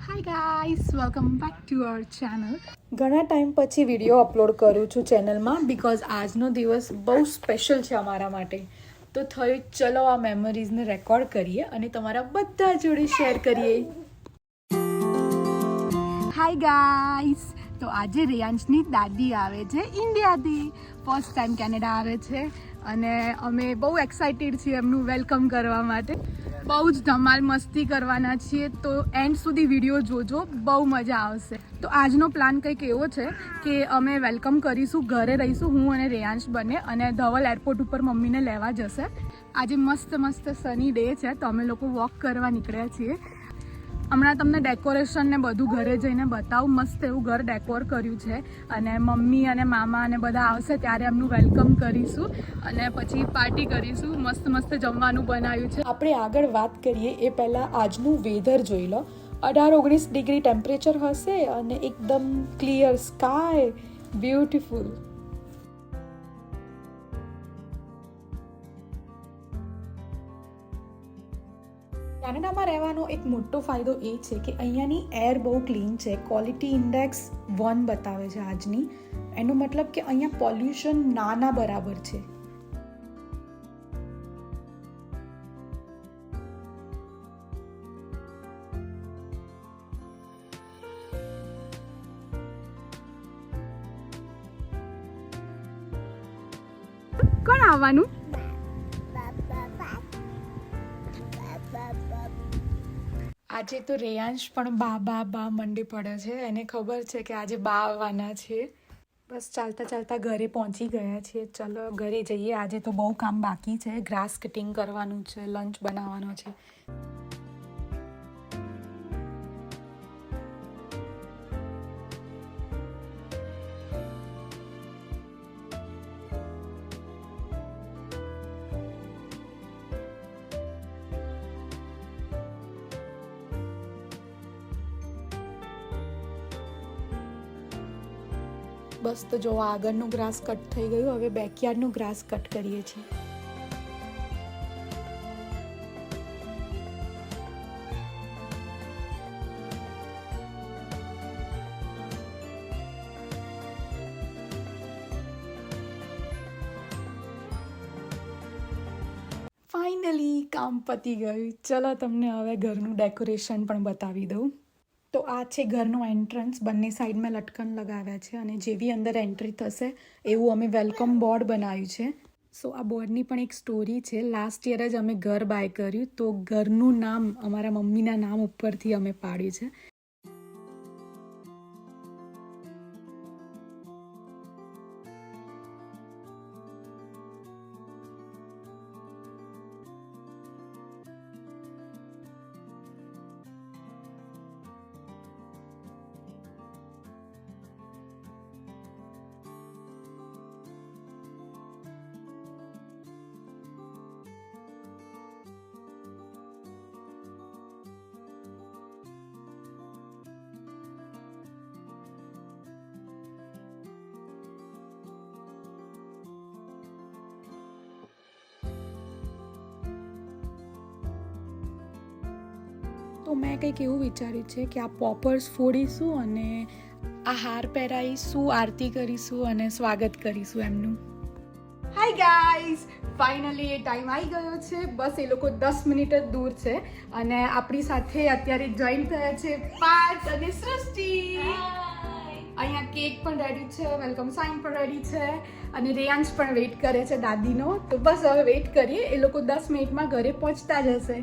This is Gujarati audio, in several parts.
Hi guys, welcome back to our channel. ઘણા ટાઈમ પછી વિડીયો અપલોડ કરું છું ચેનલમાં બિકોઝ આજનો દિવસ બહુ સ્પેશિયલ છે અમારા માટે. તો થયું ચલો આ મેમરીઝને રેકોર્ડ કરીએ અને તમારા બધા જોડે શેર કરીએ. હાય ગાઈસ, તો આજે રેયાંશની દાદી આવે છે ઇન્ડિયાથી. ફર્સ્ટ ટાઈમ કેનેડા આવે છે અને અમે બહુ એક્સાઇટેડ છીએ એમનું વેલકમ કરવા માટે. બહુ જ ધમાલ મસ્તી કરવાના છીએ, તો એન્ડ સુધી વિડીયો જોજો, બહુ મજા આવશે. તો આજનો પ્લાન કંઈક એવો છે કે અમે વેલકમ કરીશું, ઘરે રહીશું હું અને રેયાંશ બંને, અને ધવલ એરપોર્ટ ઉપર મમ્મીને લેવા જશે. આજે મસ્ત મસ્ત સની ડે છે તો અમે લોકો વોક કરવા નીકળ્યા છીએ. હમણાં તમને ડેકોરેશન ને બધું ઘરે જઈને બતાવું. મસ્ત એવું ઘર ડેકોર કર્યું છે અને મમ્મી અને મામા અને બધા આવશે ત્યારે એમનું વેલકમ કરીશું અને પછી પાર્ટી કરીશું. મસ્ત મસ્ત જમવાનું બનાવ્યું છે. આપણે આગળ વાત કરીએ એ પહેલાં આજનું વેધર જોઈ લો. 18-19 ડિગ્રી ટેમ્પરેચર હશે અને એકદમ ક્લિયર સ્કાય, બ્યુટીફુલ. કેનેડામાં રહેવાનો એક મોટો ફાયદો એ છે કે અહીંયાની એર બહુ ક્લીન છે. ક્વોલિટી ઇન્ડેક્સ 1 બતાવે છે આજની. એનો મતલબ કે અહીંયા પોલ્યુશન નાના બરાબર છે. કોણ આવવાનું? આજે તો રેયાંશ પણ બા મંડી પડે છે. એને ખબર છે કે આજે બા આવવાના છે. બસ ચાલતા ચાલતા ઘરે પહોંચી ગયા છીએ. ચલો ઘરે જઈએ. આજે તો બહુ કામ બાકી છે. ગ્રાસ કટિંગ કરવાનું છે, લંચ બનાવવાનો છે. બસ તો જો આગળનું ગ્રાસ કટ થઈ ગયું. હવે બેકયાર્ડનું ગ્રાસ કટ કરીએ છીએ. ફાઇનલી કામ પતી ગયું. ચલો તમને હવે ઘરનું ડેકોરેશન પણ બતાવી દઉં. તો આ છે ઘરનો એન્ટ્રન્સ. બંને સાઈડમાં લટકન લગાવ્યા છે અને જેવી અંદર એન્ટ્રી થશે એવું અમે વેલકમ બોર્ડ બનાવ્યું છે. સો આ બોર્ડની પણ એક સ્ટોરી છે. લાસ્ટ યર જ અમે ઘર બાય કર્યું તો ઘરનું નામ અમારા મમ્મીના નામ ઉપરથી અમે પાડ્યું છે. તો મેં કંઈક એવું વિચાર્યું છે કે આ પોપર્સ ફોડીશું અને આ હાર પહેરાવીશું, આરતી કરીશું અને સ્વાગત કરીશું એમનું. હાય ગાઈસ, ફાઇનલી એ ટાઈમ આવી ગયો છે. બસ એ લોકો 10 મિનિટ જ દૂર છે અને આપણી સાથે અત્યારે જોઈન થયા છે પાર્થ અને સૃષ્ટિ. અહીંયા કેક પણ રેડી છે, વેલકમ સાઇન પણ રેડી છે અને રેયાંશ પણ વેઇટ કરે છે દાદીનો. તો બસ હવે વેઇટ કરીએ. એ લોકો 10 મિનિટમાં ઘરે પહોંચતા જ હશે.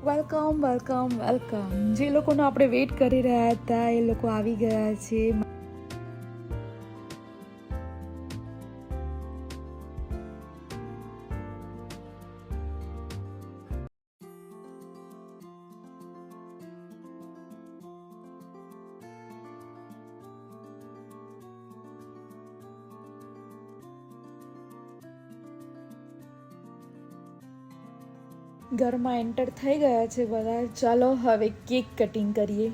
Welcome welcome welcome. જે લોકોનો આપણે વેઇટ કરી રહ્યા હતા એ લોકો આવી ગયા છે. ઘરમાં એન્ટર થઈ ગયા છે બધા. ચાલો હવે કેક કટિંગ કરીએ.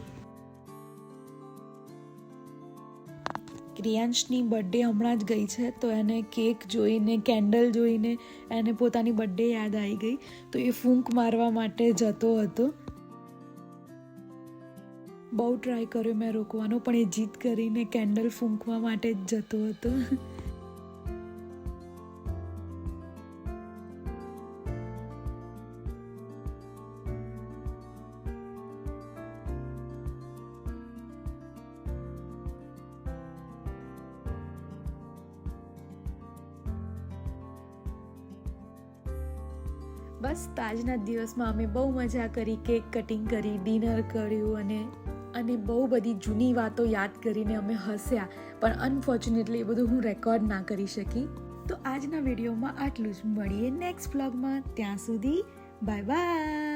ક્રિયાંશની બર્થડે હમણાં જ ગઈ છે તો એને કેક જોઈને, કેન્ડલ જોઈને એને પોતાની બર્થડે યાદ આવી ગઈ, તો એ ફૂંક મારવા માટે જતો હતો. બહુ ટ્રાય કર્યો મેં રોકવાનો, પણ એ જીદ કરીને કેન્ડલ ફૂંકવા માટે જ જતો હતો. બસ આજના દિવસમાં અમે બહુ મજા કરી, કેક કટિંગ કરી, ડિનર કર્યું અને બહુ બધી જૂની વાતો યાદ કરીને અમે હસ્યા. પણ અનફોર્ચ્યુનેટલી એ બધું હું રેકોર્ડ ના કરી શકી. તો આજના વિડીયોમાં આટલું જ. મળીએ નેક્સ્ટ વ્લોગમાં. ત્યાં સુધી બાય બાય.